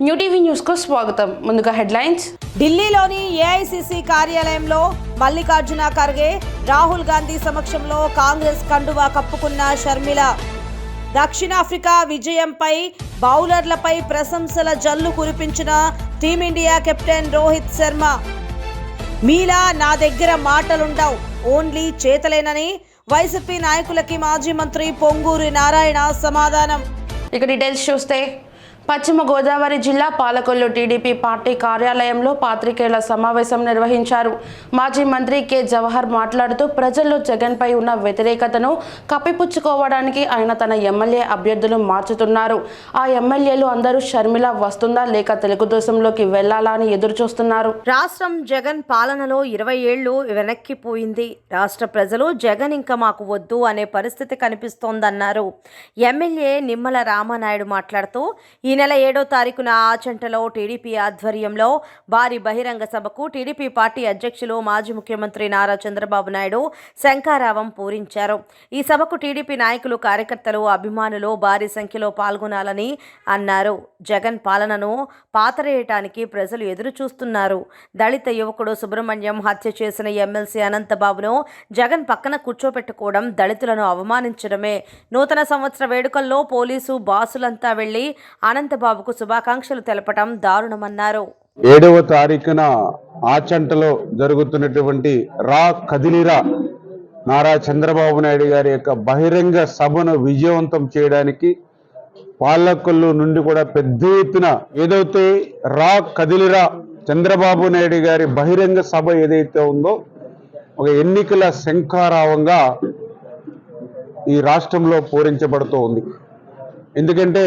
New TV news కు స్వాగతం. ముందుగా హెడ్లైన్స్. ఢిల్లీలోని ఏఐసిసి కార్యాలయంలో మల్లికార్జున ఖర్గే, రాహుల్ గాంధీ సమక్షంలో కాంగ్రెస్ కండువా కప్పుకున్న షర్మిల. దక్షిణాఫ్రికా విజయంపై బౌలర్లపై ప్రశంసల జల్లు కురిపించిన టీమిండియా కెప్టెన్ రోహిత్ శర్మ. మీలా నా దగ్గర మాటలుండవు, ఓన్లీ చేతలేనని వైసీపీ నాయకులకి మాజీ మంత్రి పొంగూరి నారాయణ సమాధానం. ఇక డీటెయిల్స్ చూస్తే, పశ్చిమ గోదావరి జిల్లా పాలకొల్లు టీడీపీ పార్టీ కార్యాలయంలో పాత్రికేయుల సమావేశం నిర్వహించారు. మాజీ మంత్రి కె జవహర్ మాట్లాడుతూ ప్రజల్లో జగన్పై ఉన్న వ్యతిరేకతను కప్పిపుచ్చుకోవడానికి ఆయన తన ఎమ్మెల్యే అభ్యర్థులు మార్చుతున్నారు. ఆ ఎమ్మెల్యేలు అందరూ షర్మిల వస్తుందా లేక తెలుగుదేశంలోకి వెళ్లాలా అని ఎదురు చూస్తున్నారు. రాష్ట్రం జగన్ పాలనలో 20 ఏళ్లు వెనక్కిపోయింది. రాష్ట్ర ప్రజలు జగన్ ఇంకా మాకు వద్దు అనే పరిస్థితి కనిపిస్తోందన్నారు. ఎమ్మెల్యే నిమ్మల రామానాయుడు మాట్లాడుతూ ఈ నెల 7వ తారీఖున ఆచంటలో టీడీపీ ఆధ్వర్యంలో భారీ బహిరంగ సభకు టీడీపీ పార్టీ అధ్యక్షులు మాజీ ముఖ్యమంత్రి నారా చంద్రబాబు నాయుడు శంఖారావం పూరించారు. ఈ సభకు టీడీపీ నాయకులు, కార్యకర్తలు, అభిమానులు భారీ సంఖ్యలో పాల్గొనాలని అన్నారు. జగన్ పాలనను పాతరేయటానికి ప్రజలు ఎదురు చూస్తున్నారు. దళిత యువకుడు సుబ్రహ్మణ్యం హత్య చేసిన ఎమ్మెల్సీ అనంతబాబును జగన్ పక్కన కూర్చోపెట్టుకోవడం దళితులను అవమానించడమే. నూతన సంవత్సర వేడుకల్లో పోలీసు బాసులంతా వెళ్లి అనంతబాబుకు శుభాకాంక్షలు తెలపడం దారుణమన్నారు. 7వ తారీఖున ఆచంటలో జరుగుతున్నటువంటి రా కదిలిరా నారా చంద్రబాబు నాయుడు గారి యొక్క బహిరంగ సభను విజయవంతం చేయడానికి పాలకొల్లు నుండి కూడా పెద్ద ఎత్తున ఏదైతే రా కదిలిరా చంద్రబాబు నాయుడు గారి బహిరంగ సభ ఏదైతే ఉందో ఒక ఎన్నికల శంఖారావంగా ఈ రాష్ట్రంలో పూరించబడుతూ ఉంది. ఎందుకంటే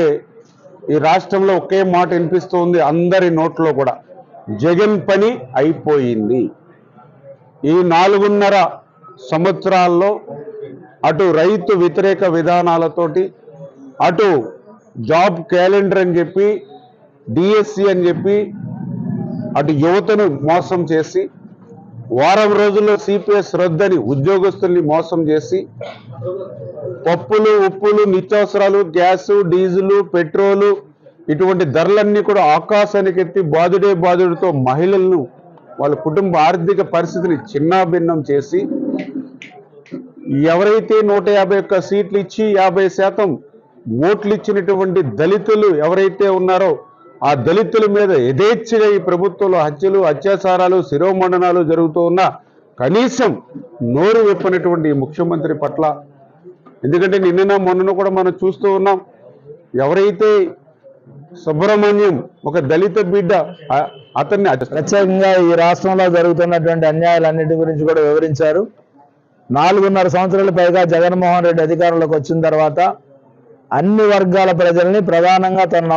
ఈ రాష్ట్రంలో ఒకే మాట వినిపిస్తుంది అందరి నోట్లో కూడా, జగన్ పని అయిపోయింది. ఈ 4.5 సంవత్సరాల్లో అటు రైతు వ్యతిరేక విధానాలతోటి, అటు జాబ్ క్యాలెండర్ అని చెప్పి, డిఎస్సి అని చెప్పి, అటు యువతను మోసం చేసి, వారం రోజుల్లో సిపిఎస్ రద్దని ఉద్యోగస్తుల్ని మోసం చేసి, పప్పులు, ఉప్పులు, నిత్యావసరాలు, గ్యాసు, డీజిలు, పెట్రోలు ఇటువంటి ధరలన్నీ కూడా ఆకాశానికి ఎత్తి బాధుడితో మహిళలను వాళ్ళ కుటుంబ ఆర్థిక పరిస్థితిని చిన్నాభిన్నం చేసి, ఎవరైతే 151 సీట్లు ఇచ్చి 50% ఓట్లు ఇచ్చినటువంటి దళితులు ఎవరైతే ఉన్నారో ఆ దళితుల మీద యథేచ్ఛగా ఈ ప్రభుత్వంలో హత్యలు, అత్యాచారాలు, శిరోమండనాలు జరుగుతూ ఉన్నా కనీసం నోరు విప్పనటువంటి ముఖ్యమంత్రి పట్ల, ఎందుకంటే నిన్న మొన్న కూడా మనం చూస్తూ ఉన్నాం, ఎవరైతే సుబ్రహ్మణ్యం ఒక దళిత బిడ్డ అతన్ని ప్రత్యేకంగా ఈ రాష్ట్రంలో జరుగుతున్నటువంటి అన్యాయాలన్నిటి గురించి కూడా వివరించారు. 4.5 సంవత్సరాల పైగా జగన్మోహన్ రెడ్డి అధికారంలోకి వచ్చిన తర్వాత అన్ని వర్గాల ప్రజల్ని, ప్రధానంగా తనను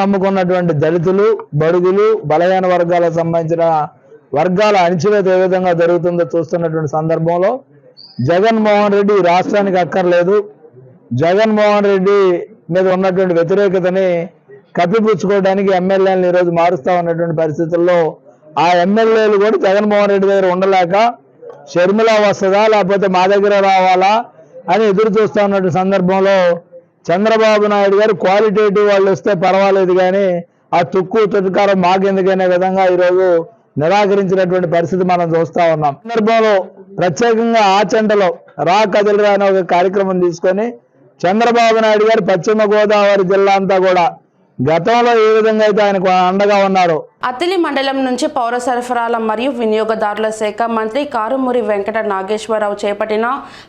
నమ్ముకున్నటువంటి దళితులు, బడుగులు, బలహీన వర్గాలకు సంబంధించిన వర్గాల అణిచివేత ఏ విధంగా జరుగుతుందో చూస్తున్నటువంటి సందర్భంలో జగన్మోహన్ రెడ్డి ఈ రాష్ట్రానికి అక్కర్లేదు. జగన్మోహన్ రెడ్డి మీద ఉన్నటువంటి వ్యతిరేకతని కప్పిపుచ్చుకోవడానికి ఎమ్మెల్యేలను ఈరోజు మారుస్తా ఉన్నటువంటి పరిస్థితుల్లో ఆ ఎమ్మెల్యేలు కూడా జగన్మోహన్ రెడ్డి దగ్గర ఉండలేక షర్మిల వస్తుందా లేకపోతే మా దగ్గర రావాలా అని ఎదురు చూస్తూ ఉన్నటువంటి సందర్భంలో చంద్రబాబు నాయుడు గారు క్వాలిటేటివ్ వాళ్ళు వస్తే పర్వాలేదు కానీ ఆ తుక్కు తుటకారం మాకెందుకనే విధంగా ఈరోజు నిరాకరించినటువంటి పరిస్థితి మనం చూస్తూ ఉన్నాం. సందర్భంలో ప్రత్యేకంగా ఆచంటలో రా కదిలిరా అనే ఒక కార్యక్రమం తీసుకొని చంద్రబాబు నాయుడు గారు పశ్చిమ గోదావరి జిల్లా అంతా కూడా గతంలో ఏ విధంగా అయితే ఆయనకు అండగా ఉన్నారో. అత్తిలి మండలం నుంచి పౌర సరఫరాల మరియు వినియోగదారుల శాఖ మంత్రి కారుమూరి వెంకట నాగేశ్వరరావు చేపట్టిన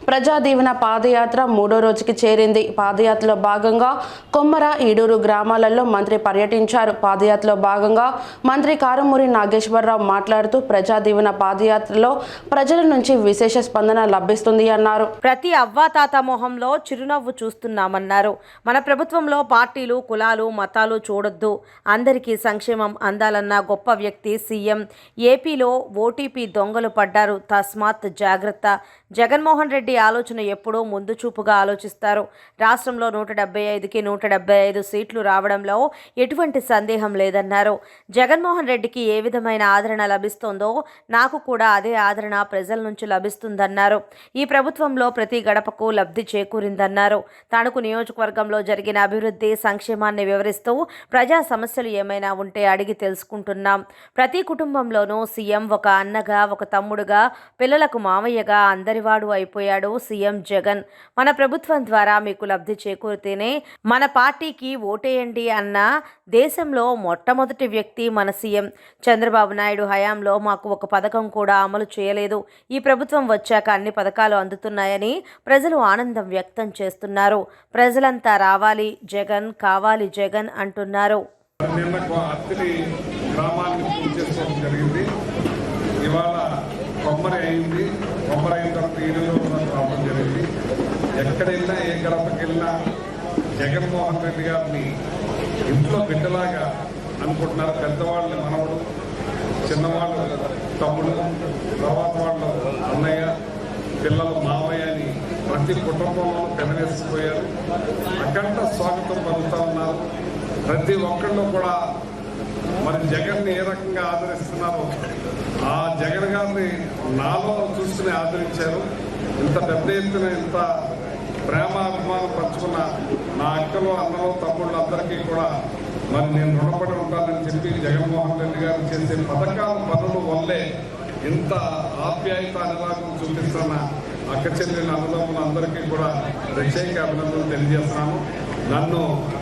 ప్రజా దీవెన పాదయాత్ర 3వ రోజుకి చేరింది. పాదయాత్రలో భాగంగా కొమ్మర, ఈడూరు గ్రామాలలో మంత్రి పర్యటించారు. పాదయాత్రలో భాగంగా మంత్రి కారుమూరి నాగేశ్వరరావు మాట్లాడుతూ ప్రజా దీవెన పాదయాత్రలో ప్రజల నుంచి విశేష స్పందన లభిస్తుంది అన్నారు. ప్రతి అవ్వాతాత మొహంలో చిరునవ్వు చూస్తున్నామన్నారు. మన ప్రభుత్వంలో పార్టీలు, కులాలు, మతాలు చూడొద్దు, అందరికీ సంక్షేమం అందాలన్న గొప్ప వ్యక్తి సీఎం. ఏపీలో ఓటీపీ దొంగలు పడ్డారు, తస్మాత్ జాగ్రత్త. జగన్మోహన్ రెడ్డి ఆలోచన ఎప్పుడూ ముందు చూపుగా ఆలోచిస్తారు. రాష్ట్రంలో 175కి 175 సీట్లు రావడంలో ఎటువంటి సందేహం లేదన్నారు. జగన్మోహన్ రెడ్డికి ఏ విధమైన ఆదరణ లభిస్తోందో నాకు కూడా అదే ఆదరణ ప్రజల నుంచి లభిస్తుందన్నారు. ఈ ప్రభుత్వంలో ప్రతి గడపకు లబ్ధి చేకూరిందన్నారు. తణుకు నియోజకవర్గంలో జరిగిన అభివృద్ధి, సంక్షేమాన్ని వివరిస్తూ పలకరిస్తూ ప్రజా సమస్యలు ఏమైనా ఉంటే అడిగి తెలుసుకుంటున్నాం. ప్రతి కుటుంబంలోనూ సీఎం ఒక అన్నగా, ఒక తమ్ముడుగా, పిల్లలకు మామయ్యగా అందరివాడు అయిపోయాడు సీఎం జగన్. మన ప్రభుత్వం ద్వారా మీకు లబ్ధి చేకూరితేనే మన పార్టీకి ఓటేయండి అన్న దేశంలో మొట్టమొదటి వ్యక్తి మన సీఎం. చంద్రబాబు నాయుడు హయాంలో మాకు ఒక పథకం కూడా అమలు చేయలేదు. ఈ ప్రభుత్వం వచ్చాక అన్ని పథకాలు అందుతున్నాయని ప్రజలు ఆనందం వ్యక్తం చేస్తున్నారు. ప్రజలంతా రావాలి జగన్, కావాలి జగన్ అంటున్నారు. ఇవాళ కొమ్మరి అయింది. కొమ్మరి అయిన తర్వాత ఈరోజు రావడం జరిగింది. ఎక్కడ వెళ్ళినా ఏ గడపకి వెళ్ళినా జగన్మోహన్ రెడ్డి గారిని ఇంట్లో బిడ్డలాగా అనుకుంటున్నారు. పెద్దవాళ్ళని మనవడు, చిన్నవాళ్ళు తమ్ముడు, తర్వాత వాళ్ళు అన్నయ్య, పిల్లలు మామయ్య అని ప్రతి కుటుంబంలో పెనవేసిపోయారు. అఖండ స్వాగతం పలుకుతా ఉన్నారు. ప్రతి ఒక్కళ్ళు కూడా మరి జగన్ని ఏ రకంగా ఆదరిస్తున్నారో ఆ జగన్ గారిని నాలో చూసుకుని ఆదరించారు. ఇంత పెద్ద ఎత్తున ఇంత ప్రేమ అభిమానం పంచుకున్న నా అక్కలు, అన్నలు, తమ్ముళ్ళు అందరికీ కూడా మరి నేను రుణపడి ఉంటానని చెప్పి జగన్మోహన్ రెడ్డి గారు చేసే పనుల వల్లే ఇంత ఆప్యాయత అనురాగం చూపిస్తున్న అక్క చెల్లెల అన్నదమ్ములు అందరికీ కూడా ప్రత్యేక అభినందనలు తెలియజేస్తున్నాను. నన్ను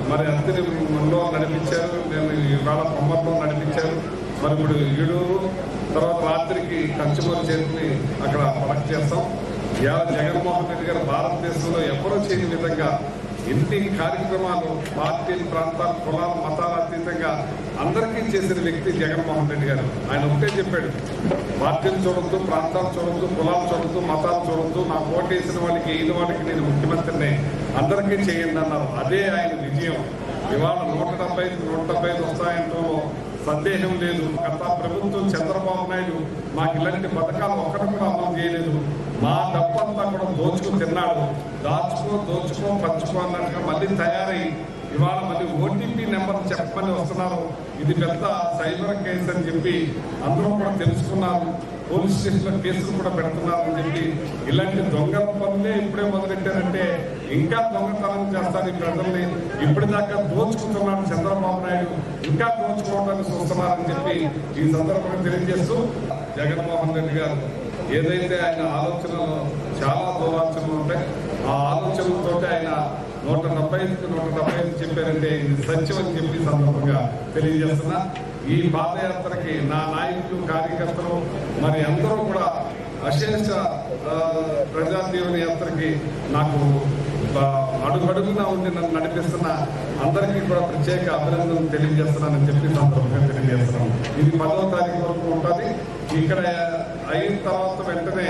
మరి అత్తిలో నడిపించారు, నేను ఇవాళ కొమ్మర్లో నడిపించారు. మరి ఇప్పుడు ఏడూరు, తర్వాత రాత్రికి కంచుమూరు చేతిని అక్కడ పడక చేస్తాం. ఇవాళ జగన్మోహన్ రెడ్డి గారు భారతదేశంలో ఎవరూ చేయని విధంగా ఎన్ని కార్యక్రమాలు పార్టీలు, ప్రాంతాలు, కులాలు, మతాలు అతీతంగా అందరికీ చేసిన వ్యక్తి జగన్మోహన్ రెడ్డి గారు. ఆయన ఒకటే చెప్పాడు, పార్టీలు చూడొద్దు, ప్రాంతాలు చూడొద్దు, కులాలు చూడొద్దు, మతాలు చూడొద్దు, నాకు ఓటేసిన వాళ్ళకి అయిన వాళ్ళకి నేను ముఖ్యమంత్రిని అందరికీ చేయండి అన్నారు. అదే ఆయన విజయం. ఇవాళ 175 వస్తాయంటూ సందేహం లేదు. గత ప్రభుత్వం చంద్రబాబు నాయుడు మాకు ఇలాంటి పథకాలు ఒక్కటి కూడా అమలు చేయలేదు. మా డబ్బంతా కూడా దోచుకు తిన్నాడు. దోచుకో పంచుకో అన్నట్టుగా మళ్ళీ తయారై ఇవాళ మళ్ళీ ఓటీపీ నెంబర్ చెప్పమని వస్తున్నారు. ఇది పెద్ద సైబర్ కేసు అని చెప్పి అందరూ కూడా తెలుసుకున్నారు. పోలీస్ స్టేషన్లో కేసులు కూడా పెడుతున్నారని చెప్పి ఇలాంటి దొంగల పనులే ఇప్పుడే మొదలెట్టారంటే ఇంకా దొంగతనం చేస్తారు ఈ ప్రజల్ని. ఇప్పటిదాకా దోచుకుంటున్నాడు చంద్రబాబు నాయుడు, ఇంకా దోచుకోవడానికి చూస్తున్నారని చెప్పి ఈ సందర్భంగా తెలియజేస్తూ జగన్మోహన్ రెడ్డి గారు ఏదైతే ఆయన ఆలోచనలు చాలా దూరాలోచనలు ఉంటాయి, ఆ ఆలోచనలతో ఆయన 175 చెప్పారంటే ఇది సత్యం అని చెప్పి సందర్భంగా తెలియజేస్తున్నా. ఈ పాదయాత్రకి నా నాయకులు, కార్యకర్తలు మరి అందరూ కూడా అశేష ప్రజాదీవన యాత్రకి నాకు అడుగడుగునా ఉండి నన్ను నడిపిస్తున్న అందరికీ కూడా ప్రత్యేక అభినందనలు తెలియజేస్తున్నానని చెప్పి సందర్భంగా తెలియజేస్తున్నాను. ఇది 10వ తారీఖు వరకు ఉంటుంది. ఇక్కడ అయిన తర్వాత వెంటనే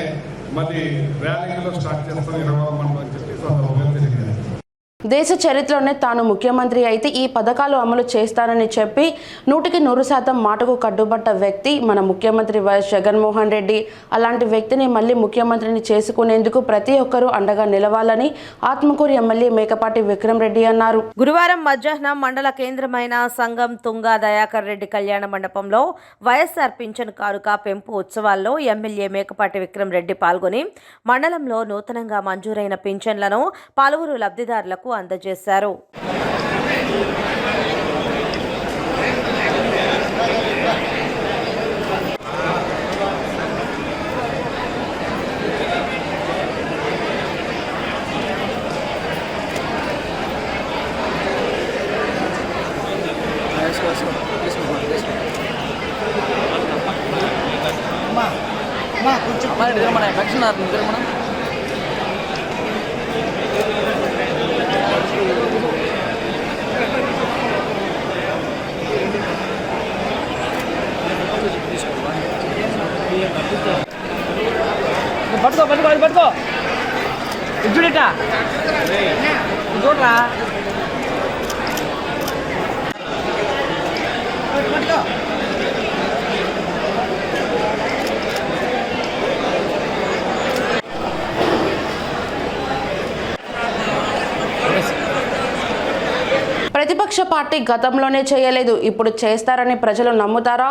మళ్ళీ ర్యాలీలో స్టార్ట్ చేస్తాం 20వ మండలం అని చెప్పి సందర్భంగా తెలియజేస్తాను. దేశ చరిత్రలోనే తాను ముఖ్యమంత్రి అయితే ఈ పథకాలు అమలు చేస్తానని చెప్పి 100% మాటకు కట్టుబడ్డ వ్యక్తి మన ముఖ్యమంత్రి వైఎస్ జగన్మోహన్ రెడ్డి. అలాంటి వ్యక్తిని మళ్ళీ ముఖ్యమంత్రిని చేసుకునేందుకు ప్రతి ఒక్కరూ అండగా నిలవాలని ఆత్మకూరు ఎమ్మెల్యే మేకపాటి విక్రమ్ రెడ్డి అన్నారు. గురువారం మధ్యాహ్నం మండల కేంద్రమైన సంగం తుంగా దయాకర్ రెడ్డి కళ్యాణ మండపంలో వైఎస్ఆర్ పింఛన్ కానుక పెంపు ఉత్సవాల్లో ఎమ్మెల్యే మేకపాటి విక్రమ్ రెడ్డి పాల్గొని మండలంలో నూతనంగా మంజూరైన పింఛన్లను పలువురు లబ్ధిదారులకు అందజేశారు. పట్టుకో చూడట చూడరా ప్రతిపక్ష ప్రతిపక్ష పార్టీ గతంలోనే చేయలేదు, ఇప్పుడు చేస్తారని ప్రజలు నమ్ముతారా?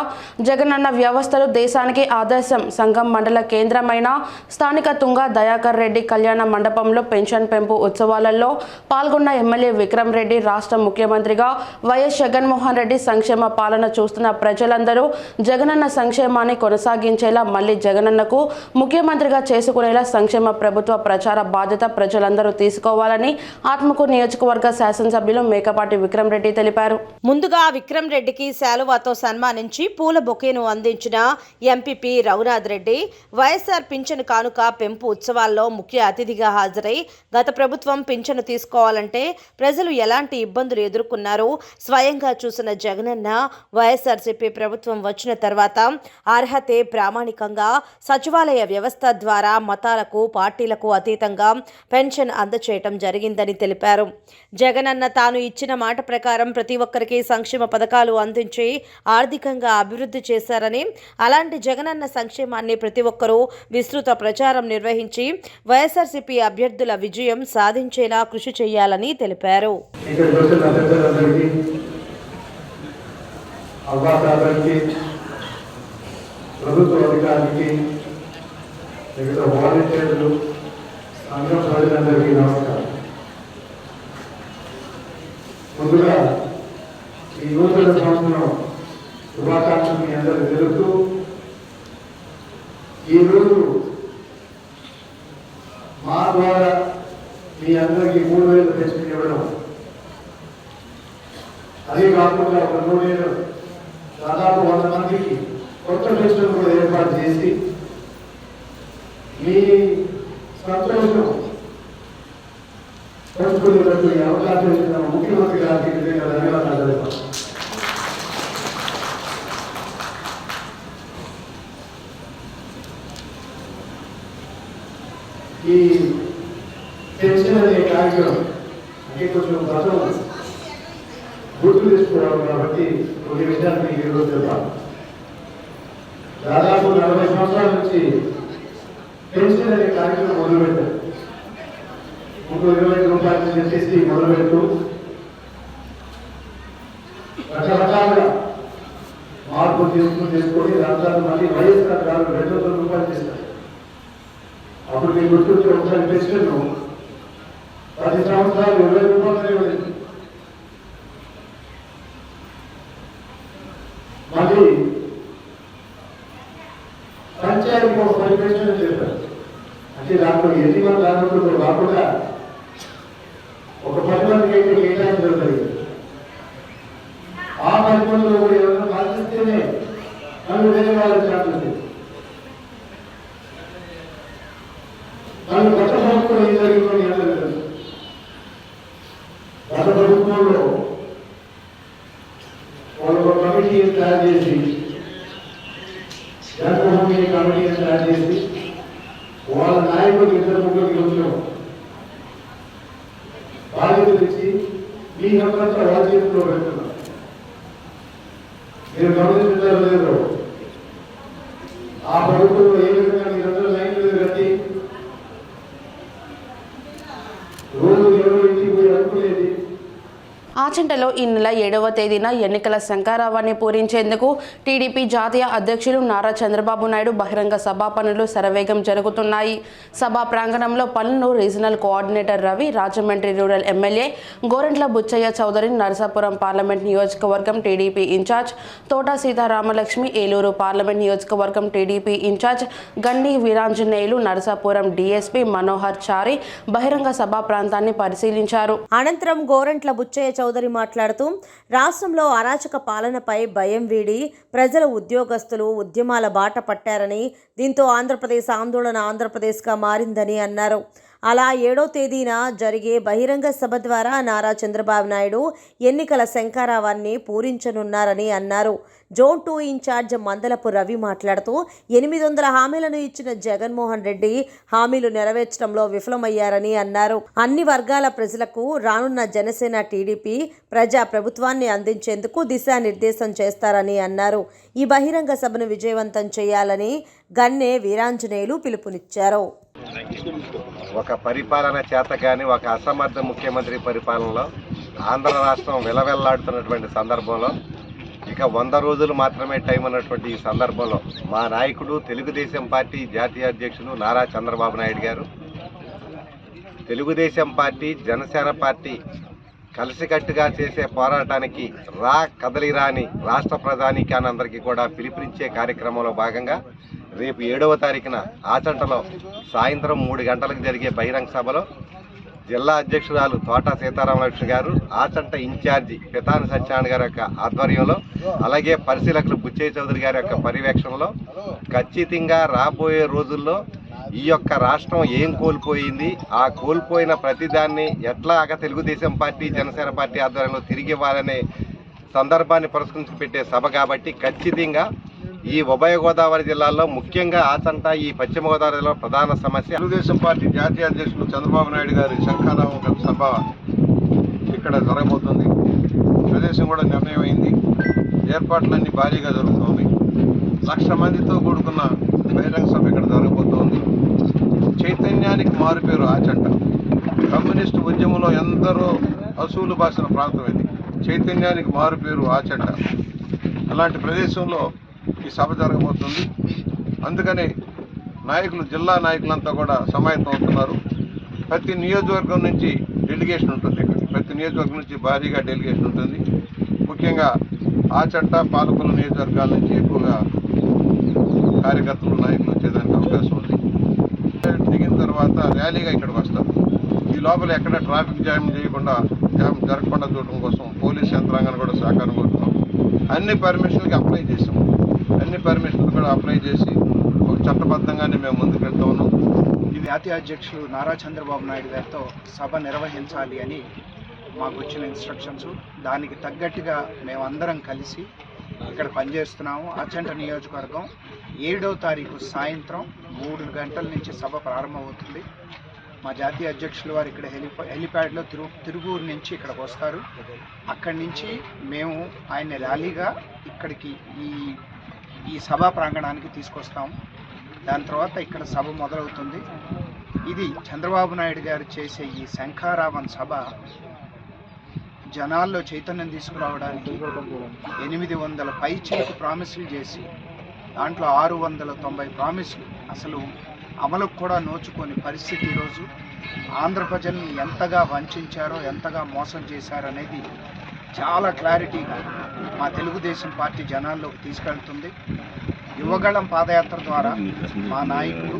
జగనన్న వ్యవస్థలు దేశానికి ఆదర్శం. సంఘం మండల కేంద్రమైన స్థానిక తుంగ దయాకర్ రెడ్డి కళ్యాణ మండపంలో పెన్షన్ పెంపు ఉత్సవాలలో పాల్గొన్న ఎమ్మెల్యే విక్రమ్ రెడ్డి, రాష్ట్ర ముఖ్యమంత్రిగా వైఎస్ జగన్మోహన్ రెడ్డి సంక్షేమ పాలన చూస్తున్న ప్రజలందరూ జగనన్న సంక్షేమాన్ని కొనసాగించేలా, మళ్లీ జగనన్నకు ముఖ్యమంత్రిగా చేసుకునేలా సంక్షేమ ప్రభుత్వ ప్రచార బాధ్యత ప్రజలందరూ తీసుకోవాలని ఆత్మకూరు నియోజకవర్గ శాసనసభ్యులు మేకపాటి విక్రమ్ రెడ్డి తెలిపారు. ముందుగా విక్రమ్ రెడ్డికి శాలువాతో సన్మానించి పూల బొకేను అందించిన ఎంపీపీ రఘునాథ్ రెడ్డి, వైఎస్ఆర్ పింఛను కానుక పెంపు ఉత్సవాల్లో ముఖ్య అతిథిగా హాజరై గత ప్రభుత్వం పింఛను తీసుకోవాలంటే ప్రజలు ఎలాంటి ఇబ్బందులు ఎదుర్కొన్నారో స్వయంగా చూసిన జగనన్న వైఎస్ఆర్సీపీ ప్రభుత్వం వచ్చిన తర్వాత అర్హతే ప్రామాణికంగా సచివాలయ వ్యవస్థ ద్వారా మతాలకు పార్టీలకు అతీతంగా పెన్షన్ అందచేయటం జరిగిందని తెలిపారు. జగనన్న తాను ఇచ్చిన మాట ప్రకారం ప్రతి ఒక్కరికి సంక్షేమ పథకాలు అందించి ఆర్థికంగా అభివృద్ధి చేశారని, అలాంటి జగనన్న సంక్షేమాన్ని ప్రతి ఒక్కరూ విస్తృత ప్రచారం నిర్వహించి వైఎస్ఆర్సీపీ అభ్యర్థుల విజయం సాధించేలా కృషి చేయాలని తెలిపారు. ప్రభుత్వ అధికారికి, మిగతా వాలంటీర్లు, సంఘం ప్రజలందరికీ నమస్కారం. ముందుగా ఈ నూతన సంవత్సరం శుభాకాంక్షలు మీ అందరూ తెలుపుతూ, ఈరోజు మా ద్వారా మీ అందరికీ 3,000 పెన్షన్ ఇవ్వడం, అదే కాకుండా ఒక 3 ఏళ్ళు దాదాపు 100 మందికి కొత్త పెన్షన్ కూడా ఏర్పాటు చేసి మీ సంతోషం పంచుకునేటట్టు ఈ అవకాశం ఇచ్చిన ముఖ్యమంత్రి గారికి ధన్యవాదాలు తెలుపుతాను. ఈ పెన్షన్ అనే కార్యక్రమం అంటే కొంచెం గతం గుర్తు తెచ్చుకోవాలి కాబట్టి కొన్ని విషయాలు మీకు ఈరోజు చెప్పాలి. దాదాపు 40 సంవత్సరాల నుంచి పెన్షన్ అనే కార్యక్రమం మొదలుపెట్టారు. ముందు 25 రూపాయలు చెప్పేసి మొదలుపెట్టు రకరకాలుగా మార్పులు చేసుకొని దాని తర్వాత మళ్ళీ వైఎస్ఆర్ గారు 200 రూపాయలు చేస్తారు. అప్పుడు మీకు గుర్తుంటే ఒకసారి పెన్షన్ 10 సంవత్సరాలు 20 రూపాయలు ఇవ్వలేదు. మళ్ళీ పంచాయతీకి ఒక 10 పెన్షన్ చేశారు. అంటే దాంట్లో ఎన్ని మంది దాంట్లో కాకుండా ఒక 10 మందికి అయితే కేటాయించడం జరిగింది. ఆ 10 మందిలో కూడా ఎవరైనా బాధిస్తేనే మనం వేరే వాళ్ళకి చాటుంది. మనం గత ప్రభుత్వం ఏం జరిగిందో మీ అందరూ తెలుసు. గత ప్రభుత్వంలో వాళ్ళు ఒక కమిటీని తయారు చేసి, జగన్మోహన్ రెడ్డి కమిటీని తయారు చేసి వాళ్ళ నాయకులు 2-3 రోజులు బాధ్యతలు ఇచ్చి మీ హక్కంతా వాళ్ళ చేతిలో పెడుతున్నారు. మీరు గమనించారో లేదో, ఆ ప్రభుత్వంలో ఏ విధంగా మీరందరూ లైన్లు కట్టి రోజు 20 ఇంటికి పోయి అనుకునేది. ఆచంటలో ఈ నెల 7వ తేదీన ఎన్నికల శంఖారావాన్ని పూరించేందుకు టీడీపీ జాతీయ అధ్యక్షులు నారా చంద్రబాబు నాయుడు బహిరంగ సభా పనులు శరవేగం జరుగుతున్నాయి. సభా ప్రాంగణంలో పనులను regional coordinator Ravi, Rajahmundry rural MLA Gorantla Butchaiah Chowdary, Narasapuram parliament నియోజకవర్గం TDP incharge Thota Sitaramalakshmi, Eluru parliament నియోజకవర్గం TDP incharge Gandi Veeranjaneyulu, Narasapuram DSP Manohar Chari బహిరంగ సభా ప్రాంతాన్ని పరిశీలించారు. అనంతరం గోరంట్ల బుచ్చయ్య చౌదరి మాట్లాడుతూ, రాష్ట్రంలో అరాచక పాలనపై భయం వీడి ప్రజలు, ఉద్యోగస్తులు ఉద్యమాల బాట పట్టారని, దీంతో ఆంధ్రప్రదేశ్ ఆందోళన ఆంధ్రప్రదేశ్గా మారిందని అన్నారు. అలా 7వ తేదీన జరిగే బహిరంగ సభ ద్వారా నారా చంద్రబాబు నాయుడు ఎన్నికల శంఖారావాన్ని పూరించనున్నారని అన్నారు. జోన్ 2 ఇన్ఛార్జ్ మందలపు రవి మాట్లాడుతూ, 800 హామీలను ఇచ్చిన జగన్మోహన్ రెడ్డి హామీలు నెరవేర్చడంలో విఫలమయ్యారని అన్నారు. అన్ని వర్గాల ప్రజలకు రానున్న జనసేన టీడీపీ ప్రజా ప్రభుత్వాన్ని అందించేందుకు దిశానిర్దేశం చేస్తారని అన్నారు. ఈ బహిరంగ సభను విజయవంతం చేయాలని గన్నె వీరాంజనేయులు పిలుపునిచ్చారు. ఒక పరిపాలన చేత కానీ ఒక అసమర్థ ముఖ్యమంత్రి పరిపాలనలో ఆంధ్ర రాష్ట్రం విలవెల్లాడుతున్నటువంటి సందర్భంలో ఇక 100 రోజులు మాత్రమే టైం ఉన్నటువంటి ఈ సందర్భంలో మా నాయకుడు తెలుగుదేశం పార్టీ జాతీయ అధ్యక్షులు నారా చంద్రబాబు నాయుడు గారు తెలుగుదేశం పార్టీ జనసేన పార్టీ కలిసికట్టుగా చేసే పోరాటానికి కదలిరా అని రాష్ట్ర ప్రజానీకానందరికీ కూడా పిలుపునిచ్చే కార్యక్రమంలో భాగంగా రేపు 7వ తారీఖున ఆచంటలో సాయంత్రం 3 గంటలకు జరిగే బహిరంగ సభలో జిల్లా అధ్యక్షురాలు తోట సీతారామలక్ష్మి గారు, ఆచంట ఇన్ఛార్జి పితాని సత్యనారాయణ గారి యొక్క ఆధ్వర్యంలో, అలాగే పరిశీలకులు బుచ్చయ్య చౌదరి గారి యొక్క పర్యవేక్షణలో ఖచ్చితంగా రాబోయే రోజుల్లో ఈ యొక్క రాష్ట్రం ఏం కోల్పోయింది, ఆ కోల్పోయిన ప్రతిదాన్ని ఎట్లాగా తెలుగుదేశం పార్టీ జనసేన పార్టీ ఆధ్వర్యంలో తిరిగి ఇవ్వాలనే సందర్భాన్ని పురస్కరించి పెట్టే సభ కాబట్టి ఖచ్చితంగా ఈ ఉభయ గోదావరి జిల్లాల్లో ముఖ్యంగా ఆచంట ఈ పశ్చిమ గోదావరి జిల్లా ప్రధాన సమస్య తెలుగుదేశం పార్టీ జాతీయ అధ్యక్షులు చంద్రబాబు నాయుడు గారి శంఖారావం సభ ఇక్కడ జరగబోతుంది. ప్రదేశం కూడా నిర్ణయం అయింది. ఏర్పాట్లన్నీ భారీగా జరుగుతుంది. 1,00,000 మందితో కూడుకున్న బహిరంగ సభ ఇక్కడ జరగబోతోంది. చైతన్యానికి మారుపేరు ఆచంట. కమ్యూనిస్టు ఉద్యమంలో ఎందరో అసూలు బాసిన ప్రాంతం ఇది. చైతన్యానికి మారుపేరు ఆచంట. అలాంటి ప్రదేశంలో ఈ సభ జరగబోతుంది. అందుకని నాయకులు, జిల్లా నాయకులంతా కూడా సమాయత్తం అవుతున్నారు. ప్రతి నియోజకవర్గం నుంచి డెలిగేషన్ ఉంటుంది. ఇక్కడ ప్రతి నియోజకవర్గం నుంచి భారీగా డెలిగేషన్ ఉంటుంది. ముఖ్యంగా ఆచంట, పాలకొల్లు నియోజకవర్గాల నుంచి ఎక్కువగా కార్యకర్తలు, నాయకులు వచ్చేదానికి అవకాశం ఉంది. దిగిన తర్వాత ర్యాలీగా ఇక్కడికి వస్తారు. ఈ లోపల ఎక్కడ ట్రాఫిక్ జామ్ జరగకుండా చూడటం కోసం పోలీస్ యంత్రాంగాన్ని కూడా సహకారం కోరుతున్నాం. అన్ని పర్మిషన్లకి అప్లై చేసాం. అన్ని పర్మిషన్లు కూడా అప్లై చేసి ఒక చట్టబద్ధంగానే మేము ముందుకు వెళ్తూ ఉన్నాం. ఇది జాతీయ అధ్యక్షులు నారా చంద్రబాబు నాయుడు గారితో సభ నిర్వహించాలి అని మాకు వచ్చిన ఇన్స్ట్రక్షన్స్. దానికి తగ్గట్టుగా మేమందరం కలిసి ఇక్కడ పనిచేస్తున్నాము. ఆచంట నియోజకవర్గం 7వ తారీఖు సాయంత్రం 3 గంటల నుంచి సభ ప్రారంభమవుతుంది. మా జాతీయ అధ్యక్షులు వారు ఇక్కడ హెలిప్యాడ్లో తిరుగూరు నుంచి ఇక్కడికి వస్తారు. అక్కడి నుంచి మేము ఆయన ర్యాలీగా ఇక్కడికి ఈ సభా ప్రాంగణానికి తీసుకొస్తాము. దాని తర్వాత ఇక్కడ సభ మొదలవుతుంది. ఇది చంద్రబాబు నాయుడు గారు చేసే ఈ శంఖారావం సభ జనాల్లో చైతన్యం తీసుకురావడానికి 800 పైచీలకు ప్రామిసులు చేసి దాంట్లో 690 ప్రామిసులు అసలు అమలుకు కూడా నోచుకొని పరిస్థితి ఈరోజు ఆంధ్ర ప్రజల్ని ఎంతగా వంచారో, ఎంతగా మోసం చేశారనేది చాలా క్లారిటీగా మా తెలుగుదేశం పార్టీ జనాల్లోకి తీసుకెళ్తుంది. యువగళం పాదయాత్ర ద్వారా మా నాయకుడు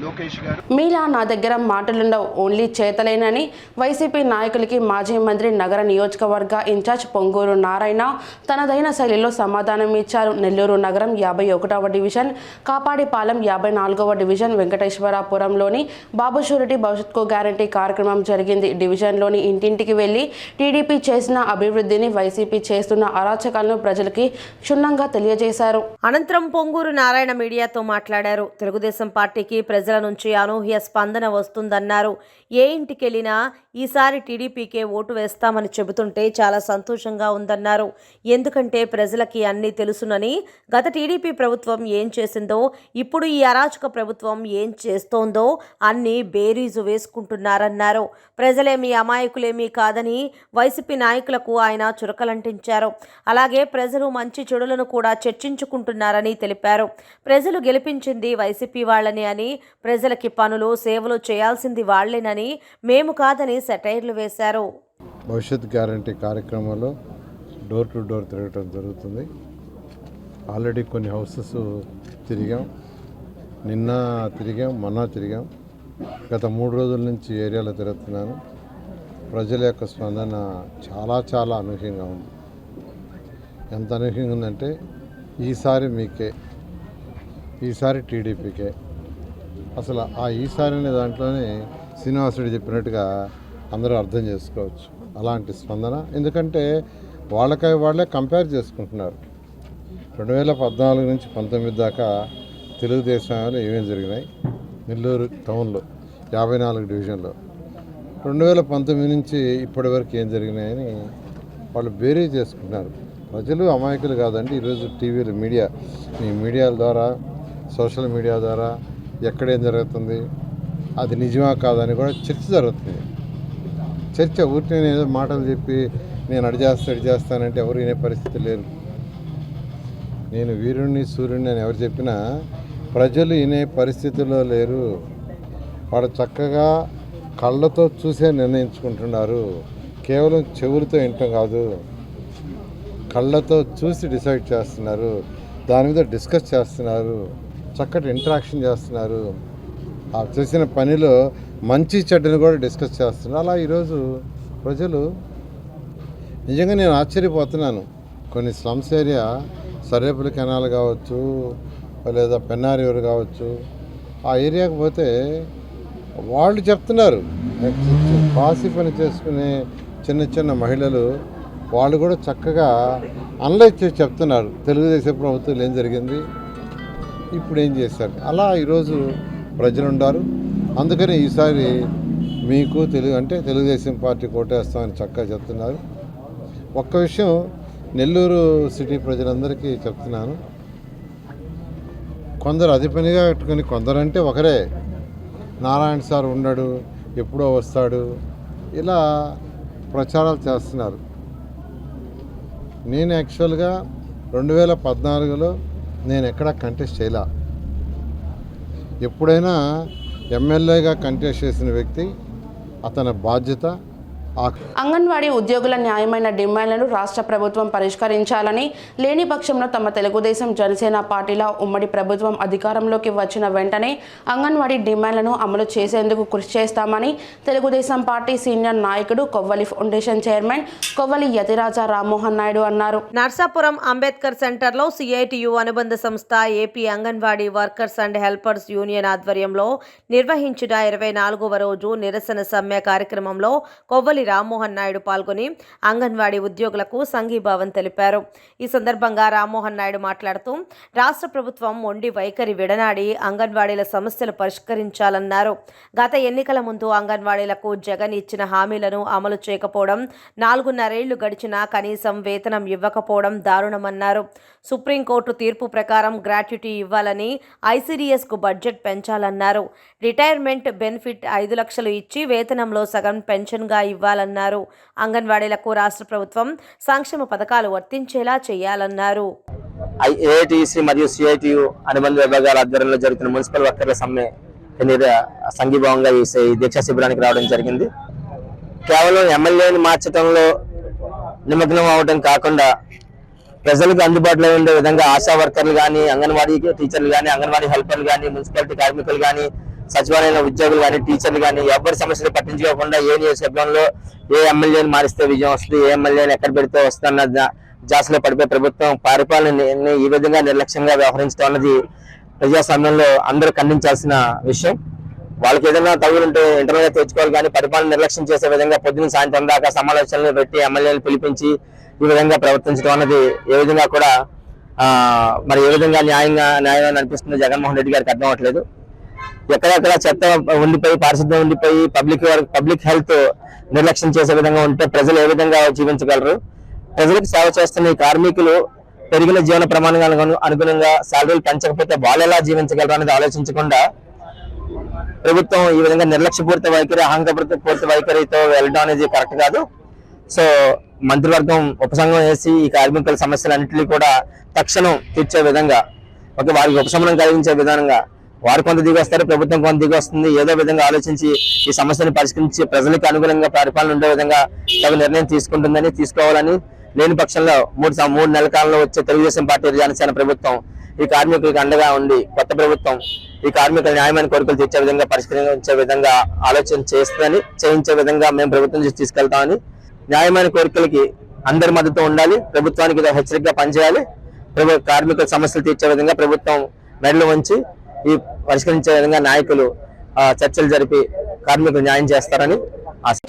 లోకేష్ గారు మీలా నా దగ్గర మాటలుండవు, ఓన్లీ చేతలేనని వైసీపీ నాయకులకి మాజీ మంత్రి నగర నియోజకవర్గ ఇన్ఛార్జ్ పొంగూరు నారాయణ తనదైన శైలిలో సమాధానం ఇచ్చారు. నెల్లూరు నగరం 51వ డివిజన్, కాపాడిపాలెం 54వ డివిజన్, వెంకటేశ్వరపురంలోని బాబు షూరిటీ భవిష్యత్కు గ్యారంటీ కార్యక్రమం జరిగింది. డివిజన్లోని ఇంటింటికి వెళ్లి టీడీపీ చేసిన అభివృద్ధిని, వైసీపీ చేస్తున్న అరాచకాలను ప్రజలకి క్షుణ్ణంగా తెలియజేశారు. అనంతరం పొంగూరు నారాయణ మీడియాతో మాట్లాడారు. తెలుగుదేశం పార్టీకి ప్రజల నుంచి అనూహ్య స్పందన వస్తుందన్నారు. ఏ ఇంటికెళ్ళినా ఈసారి టీడీపీకే ఓటు వేస్తామని చెబుతుంటే చాలా సంతోషంగా ఉందన్నారు. ఎందుకంటే ప్రజలకి అన్నీ తెలుసునని, గత టీడీపీ ప్రభుత్వం ఏం చేసిందో, ఇప్పుడు ఈ అరాచక ప్రభుత్వం ఏం చేస్తోందో అన్నీ బేరీజు వేసుకుంటున్నారన్నారు. ప్రజలేమీ అమాయకులేమీ కాదని వైసీపీ నాయకులకు ఆయన చురకలంటించారు. అలాగే ప్రజలు మంచి చెడులను కూడా చర్చించుకుంటున్నారని తెలిపారు. ప్రజలు గెలిపించింది వైసీపీ వాళ్ళని అని, ప్రజలకి పనులు, సేవలు చేయాల్సింది వాళ్లేనని, మేము కాదని సెటైర్లు వేశారు. భవిష్యత్ గ్యారంటీ కార్యక్రమంలో డోర్ టు డోర్ తిరగటం జరుగుతుంది. ఆల్రెడీ కొన్ని హౌసెస్ తిరిగాం, నిన్న తిరిగాం, మొన్న తిరిగాం. గత 3 రోజుల నుంచి ఏరియాలో తిరుగుతున్నాను. ప్రజల యొక్క స్పందన చాలా అనూహ్యంగా ఉంది. ఎంత అనూహ్యంగా ఉందంటే ఈసారి మీకే, ఈసారి టీడీపీకే. అసలు ఆ ఈసారి అనే దాంట్లోనే శ్రీనివాసుడు చెప్పినట్టుగా అందరూ అర్థం చేసుకోవచ్చు. అలాంటి స్పందన. ఎందుకంటే వాళ్ళే కంపేర్ చేసుకుంటున్నారు. 2014 నుంచి 19 దాకా తెలుగుదేశంలో ఏమేమి జరిగినాయి, నెల్లూరు టౌన్లో 54 డివిజన్లో, 2019 నుంచి ఇప్పటి వరకు ఏం జరిగినాయని వాళ్ళు బేరీ చేసుకుంటున్నారు. ప్రజలు అమాయకులు కాదండి. ఈరోజు టీవీలు, మీడియాల ద్వారా, సోషల్ మీడియా ద్వారా ఎక్కడేం జరుగుతుంది, అది నిజమా కాదని కూడా చర్చ జరుగుతుంది. చర్చ. ఊరికి నేను ఏదో మాటలు చెప్పి నేను అడిచేస్తానంటే ఎవరు వినే పరిస్థితి లేరు. నేను వీరుణ్ణి సూర్యుడిని అని ఎవరు చెప్పినా ప్రజలు వినే పరిస్థితుల్లో లేరు. వాడు చక్కగా కళ్ళతో చూసే నిర్ణయించుకుంటున్నారు. కేవలం చెవులతో వినటం కాదు, కళ్ళతో చూసి డిసైడ్ చేస్తున్నారు. దాని మీద డిస్కస్ చేస్తున్నారు, చక్కటి ఇంటరాక్షన్ చేస్తున్నారు. ఆ చేసిన పనిలో మంచి చెడ్డను కూడా డిస్కస్ చేస్తున్నారు. అలా ఈరోజు ప్రజలు నిజంగా నేను ఆశ్చర్యపోతున్నాను. కొన్ని స్లమ్స్ ఏరియా సర్వేపల్లి కెనాల్ కావచ్చు, లేదా పెన్నా రివర్ కావచ్చు, ఆ ఏరియాకి పోతే వాళ్ళు చెప్తున్నారు. పాసి పని చేసుకునే చిన్న చిన్న మహిళలు వాళ్ళు కూడా చక్కగా అనలైజ్ చేసి చెప్తున్నారు. తెలుగుదేశం ప్రభుత్వం ఏం జరిగింది, ఇప్పుడు ఏం చేశారు. అలా ఈరోజు ప్రజలు ఉన్నారు. అందుకని ఈసారి మీకు తెలుగుదేశం పార్టీ కోటేస్తామని చక్కగా చెప్తున్నారు. ఒక్క విషయం నెల్లూరు సిటీ ప్రజలందరికీ చెప్తున్నాను. కొందరు అది పనిగా పెట్టుకుని, కొందరంటే ఒకరే, నారాయణ సార్ ఉండడు, ఎప్పుడో వస్తాడు, ఇలా ప్రచారాలు చేస్తున్నారు. నేను యాక్చువల్గా 2014లో నేను ఎక్కడా కంటెస్ట్ చేయలే. ఎప్పుడైనా ఎమ్మెల్యేగా కంటెస్ట్ చేసిన వ్యక్తి, అతని బాధ్యత. అంగన్వాడీ ఉద్యోగుల న్యాయమైన డిమాండ్లను రాష్ట్ర ప్రభుత్వం పరిష్కరించాలని, లేని పక్షంలో తమ తెలుగుదేశం జనసేన పార్టీల ఉమ్మడి ప్రభుత్వం అధికారంలోకి వచ్చిన వెంటనే అంగన్వాడీ డిమాండ్లను అమలు చేసేందుకు కృషి చేస్తామని తెలుగుదేశం పార్టీ సీనియర్ నాయకుడు కొవ్వలి ఫౌండేషన్ చైర్మన్ కొవ్వలి యతిరాజా రామ్మోహన్ నాయుడు అన్నారు. నర్సాపురం అంబేద్కర్ సెంటర్లో సిఐటియు అనుబంధ సంస్థ AP anganwadi workers and helpers union ఆధ్వర్యంలో నిర్వహించిన 24వ రోజు నిరసన సమ్మె కార్యక్రమంలో కొవ్వలి రామ్మోహన్ నాయుడు పాల్గొని అంగన్వాడీ ఉద్యోగులకు సంఘీభావం తెలిపారు. ఈ సందర్భంగా రామ్మోహన్ నాయుడు మాట్లాడుతూ రాష్ట్ర ప్రభుత్వం మొండి వైఖరి విడనాడి అంగన్వాడీల సమస్యలు పరిష్కరించాలన్నారు. గత ఎన్నికల ముందు అంగన్వాడీలకు జగన్ ఇచ్చిన హామీలను అమలు చేయకపోవడం, 4.5 ఏళ్లు గడిచినా కనీసం వేతనం ఇవ్వకపోవడం దారుణమన్నారు. సుప్రీంకోర్టు తీర్పు ప్రకారం గ్రాట్యుటీ ఇవ్వాలని, ఐసీడీఎస్కు బడ్జెట్ పెంచాలన్నారు. రిటైర్మెంట్ బెనిఫిట్ 5 లక్షలు ఇచ్చి వేతనంలో సగం పెన్షన్గా ఇవ్వాలన్నారు. అంగన్వాడీలకు రాష్ట్ర ప్రభుత్వం సంక్షేమ పథకాలు వర్తించేలా చేయాలన్నారు. ఏఐటీసీ మరియు సిఐటియు అనుబంధ విభాగాల ఆధ్వర్యంలో జరుగుతున్న మున్సిపల్ వర్కర్ల సమ్మె సంఘీభావంగా ఈ దీక్షా శిబిరానికి రావడం జరిగింది. కేవలం ఎమ్మెల్యేని మార్చడంలో నిమగ్నం అవడం కాకుండా ప్రజలకు అందుబాటులో ఉండే విధంగా ఆశా వర్కర్లు కానీ, అంగన్వాడీ టీచర్లు కానీ, అంగన్వాడీ హెల్పర్లు కానీ, మున్సిపాలిటీ కార్మికులు కానీ, సచివాలయంలో ఉద్యోగులు కానీ, టీచర్లు కానీ ఎవరి సమస్యలు పట్టించుకోకుండా ఏ నియోజకవర్గంలో ఏ ఎమ్మెల్యేని మారిస్తే విజయం వస్తుంది, ఏ ఎమ్మెల్యేని ఎక్కడ పెడితే వస్తున్న జాసలో పడిపోయే ప్రభుత్వం పరిపాలన ఈ విధంగా నిర్లక్ష్యంగా వ్యవహరించడం అన్నది ప్రజాస్వామ్యంలో అందరూ ఖండించాల్సిన విషయం. వాళ్ళకి ఏదైనా తగులుంటే ఇంటర్నల్గా తెచ్చుకోవాలి, కానీ పరిపాలన నిర్లక్ష్యం చేసే విధంగా పొద్దున్న సాయంత్రం దాకా సమావేశాలను పెట్టి ఎమ్మెల్యేలు పిలిపించి ఈ విధంగా ప్రవర్తించడం అన్నది ఏ విధంగా కూడా మరి ఏ విధంగా న్యాయంగా అనిపిస్తుందో జగన్మోహన్ రెడ్డి గారికి అర్థం అవ్వట్లేదు. ఎక్కడెక్కడ చెత్త ఉండిపోయి, పారిశుద్ధ్యం ఉండిపోయి, పబ్లిక్ హెల్త్ నిర్లక్ష్యం చేసే విధంగా ఉంటే ప్రజలు ఏ విధంగా జీవించగలరు? ప్రజలకు సేవ చేస్తున్న ఈ కార్మికులు పెరిగిన జీవన ప్రమాణాలకు అనుగుణంగా శాలరీలు పెంచకపోతే వాళ్ళు ఎలా జీవించగలరు అనేది ఆలోచించకుండా ప్రభుత్వం ఈ విధంగా నిర్లక్ష్యపూరిత వైఖరి, అహంకారపూరిత వైఖరితో వెళ్ళడం అనేది కరెక్ట్ కాదు. సో మంత్రివర్గం ఉపసంఘం వేసి ఈ కార్మికుల సమస్యలన్నింటినీ కూడా తక్షణం తీర్చే విధంగా, వారికి ఉపశమనం కలిగించే విధానంగా వారు కొంత దిగి వస్తారు, ప్రభుత్వం కొంత దిగి వస్తుంది. ఏదో విధంగా ఆలోచించి ఈ సమస్యను పరిష్కరించి ప్రజలకు అనుగుణంగా పరిపాలన ఉండే విధంగా తగు నిర్ణయం తీసుకోవాలని, లేని పక్షంలో 3 నెలల కాలంలో వచ్చే తెలుగుదేశం పార్టీ జనసేన ప్రభుత్వం ఈ కార్మికులకు అండగా ఉండి కొత్త ప్రభుత్వం ఈ కార్మికుల న్యాయమైన కోరికలు తీర్చే విధంగా, పరిష్కరించే విధంగా ఆలోచన చేయించే విధంగా మేము ప్రభుత్వం తీసుకెళ్తామని, న్యాయమైన కోరికలకి అందరి మద్దతు ఉండాలి, ప్రభుత్వానికి హెచ్చరికగా పనిచేయాలి, కార్మికుల సమస్యలు తీర్చే విధంగా ప్రభుత్వం మెడలు వంచి ఈ పరిష్కరించే విధంగా నాయకులు చర్చలు జరిపి కార్మికులు న్యాయం చేస్తారని.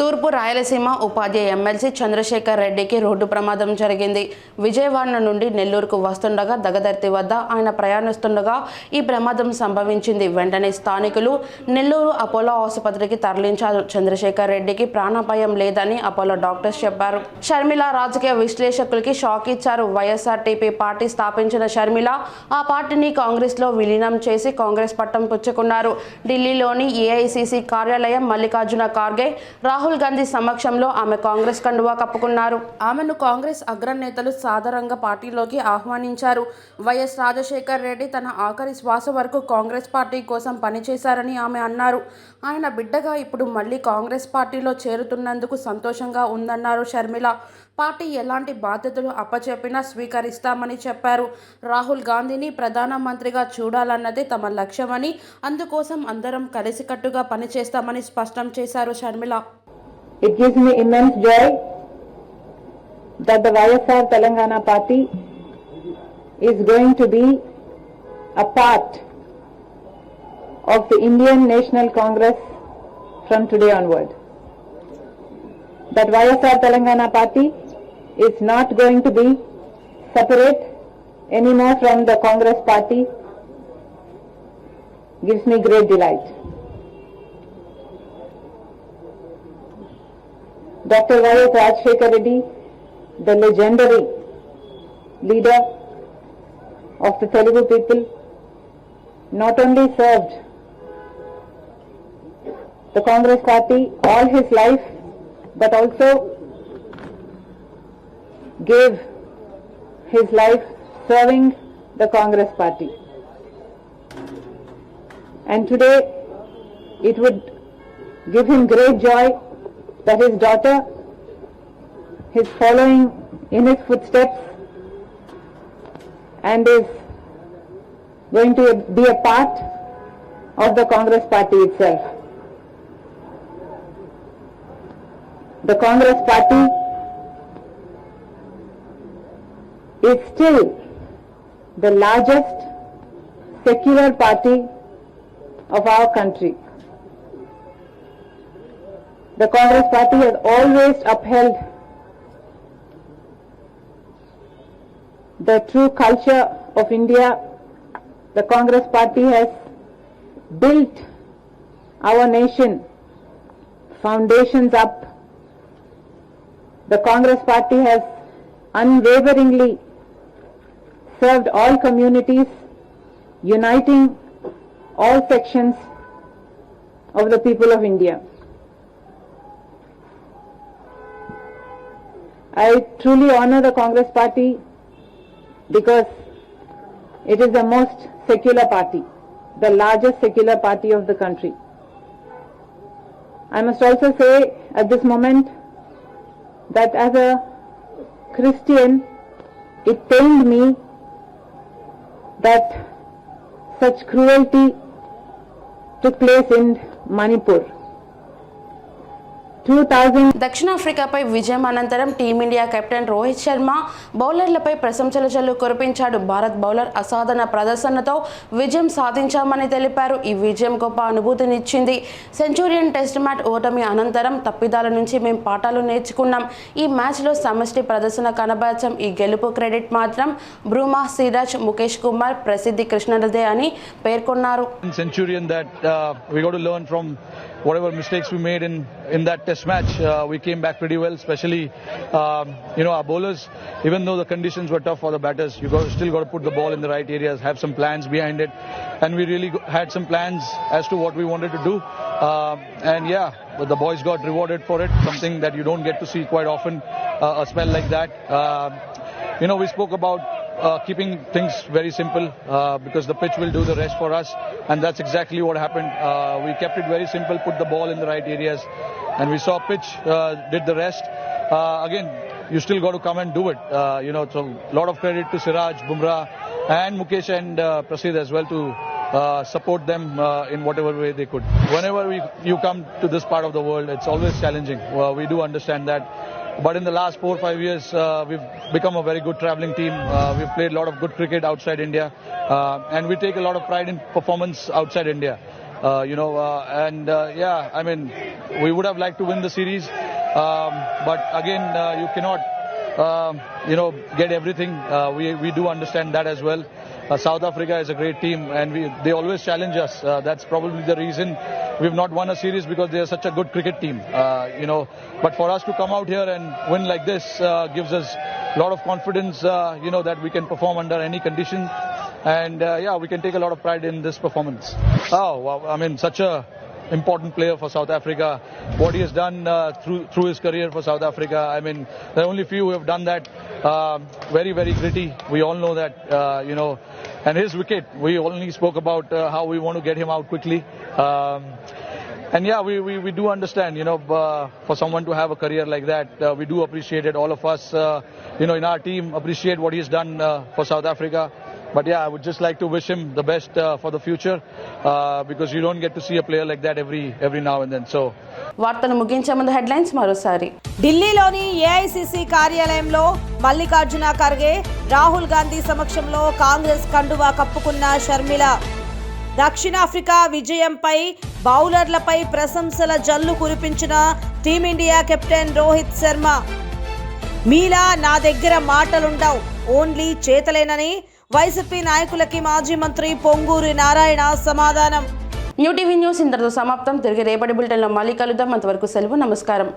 తూర్పు రాయలసీమ ఉపాధ్యాయ ఎమ్మెల్సీ చంద్రశేఖర్ రెడ్డికి రోడ్డు ప్రమాదం జరిగింది. విజయవాడ నుండి నెల్లూరుకు వస్తుండగా దగదర్తి వద్ద ఆయన ప్రయాణిస్తుండగా ఈ ప్రమాదం సంభవించింది. వెంటనే స్థానికులు నెల్లూరు అపోలో ఆసుపత్రికి తరలించారు. చంద్రశేఖర్ రెడ్డికి ప్రాణాపాయం లేదని అపోలో డాక్టర్స్ చెప్పారు. షర్మిల రాజకీయ విశ్లేషకులకి షాక్ ఇచ్చారు. వైఎస్ఆర్టీపీ పార్టీ స్థాపించిన షర్మిల ఆ పార్టీని కాంగ్రెస్లో విలీనం చేసి కాంగ్రెస్ పట్టం పుచ్చుకున్నారు. ఢిల్లీలోని ఏఐసిసి కార్యాలయం మల్లికార్జున ఖార్గే రాహుల్ గాంధీ సమక్షంలో ఆమె కాంగ్రెస్ కండువా కప్పుకున్నారు. ఆమెను కాంగ్రెస్ అగ్రనేతలు సాదరంగా పార్టీలోకి ఆహ్వానించారు. వైఎస్ రాజశేఖర్ రెడ్డి తన ఆఖరి శ్వాస వరకు కాంగ్రెస్ పార్టీ కోసం పనిచేశారని ఆమె అన్నారు. ఆయన బిడ్డగా ఇప్పుడు మళ్ళీ కాంగ్రెస్ పార్టీలో చేరుతున్నందుకు సంతోషంగా ఉందన్నారు షర్మిల. పార్టీ ఎలాంటి బాధ్యతలు అప్పచెప్పినా స్వీకరిస్తామని చెప్పారు. రాహుల్ గాంధీని ప్రధానమంత్రిగా చూడాలన్నదే తమ లక్ష్యమని, అందుకోసం అందరం కలిసికట్టుగా పనిచేస్తామని స్పష్టం చేశారు Sharmila. It gives me immense joy that the YSR Telangana party is going to be a part of the Indian National Congress from today onward. That YSR Telangana party is not going to be separate anymore from the Congress party gives me great delight. Dr. Y.S. Rajshekar Reddy, the legendary leader of the Telugu people, not only served the Congress party all his life, but also gave his life serving the Congress party. And today it would give him great joy that his daughter is following in his footsteps and is going to be a part of the Congress party itself. The Congress party is still the largest secular party of our country. The Congress party has always upheld the true culture of India. The Congress party has built our nation foundations up. The Congress party has unwaveringly served all communities, uniting all sections of the people of India. I truly honor the Congress party because it is the most secular party, the largest secular party of the country. I must also say at this moment that as a Christian, it pained me that such cruelty took place in Manipur. దక్షిణాఫ్రికాపై విజయం అనంతరం team India captain Rohit Sharma బౌలర్లపై ప్రశంసల జల్లు కురిపించాడు. Bharat bowler అసాధారణ ప్రదర్శనతో విజయం సాధించామని తెలిపారు. ఈ విజయం గొప్ప అనుభూతినిచ్చింది. సెంచురియన్ టెస్ట్ మ్యాచ్ ఓటమి అనంతరం తప్పిదాల నుంచి మేము పాఠాలు నేర్చుకున్నాం. ఈ మ్యాచ్లో సమష్టి ప్రదర్శన కనబరచాం. ఈ గెలుపు క్రెడిట్ మాత్రం బ్రూమా, సిరాజ్, ముఖేష్ కుమార్, ప్రసిద్ధి కృష్ణదే అని పేర్కొన్నారు. Whatever mistakes we made in that test match, we came back pretty well, especially our bowlers. Even though the conditions were tough for the batters, still got to put the ball in the right areas, have some plans behind it, and we really had some plans as to what we wanted to do. But the boys got rewarded for it, something that you don't get to see quite often, a spell like that. We spoke about keeping things very simple because the pitch will do the rest for us, and that's exactly what happened. We kept it very simple, put the ball in the right areas, and we saw pitch did the rest. Again, you still got to come and do it. So a lot of credit to Siraj, Bumrah, and Mukesh and Prasidh as well to support them in whatever way they could. Whenever you come to this part of the world, it's always challenging. We do understand that. But in the last 4 or 5 years, we've become a very good travelling team. We've played a lot of good cricket outside India, and we take a lot of pride in performance outside India. We would have liked to win the series, but again, you cannot, get everything. We do understand that as well. South Africa is a great team, and they always challenge us. That's probably the reason we've not won a series, because they are such a good cricket team. But for us to come out here and win like this gives us a lot of confidence. That we can perform under any condition, and we can take a lot of pride in this performance. Such a important player for South Africa. What he has done through his career for South Africa, I mean, there are only few who have done that. Very, very gritty. We all know that, and his wicket, we only spoke about how we want to get him out quickly. And yeah, we do understand, for someone to have a career like that, we do appreciate it. All of us, in our team appreciate what he's done for South Africa. But yeah, I would just like to wish him the best for the future, because you don't get to see a player like that every now and then. So వార్తలు ముగించే ముందు headlines మరోసారి. ఢిల్లీలోని AICC కార్యాలయంలో మల్లికార్జున ఖర్గే, రాహుల్ గాంధీ సమక్షంలో కాంగ్రెస్ కండువా కప్పుకున్న షర్మిల. దక్షిణాఫ్రికా విజయంపై బౌలర్లపై ప్రశంసల జల్లు కురిపించిన టీమిండియా కెప్టెన్ రోహిత్ శర్మ. మీలా నా దగ్గర మాటలుండవు, ఓన్లీ చేతలేనని వైసీపీ నాయకులకి మాజీ మంత్రి పొంగూరి నారాయణ సమాధానం. న్యూ టీవీ న్యూస్ ఇంతటితో సమాప్తం. తిరిగి రేపటి బులెటిన్లో మళ్ళీ కలుద్దాం. అంతవరకు సెలవు. నమస్కారం.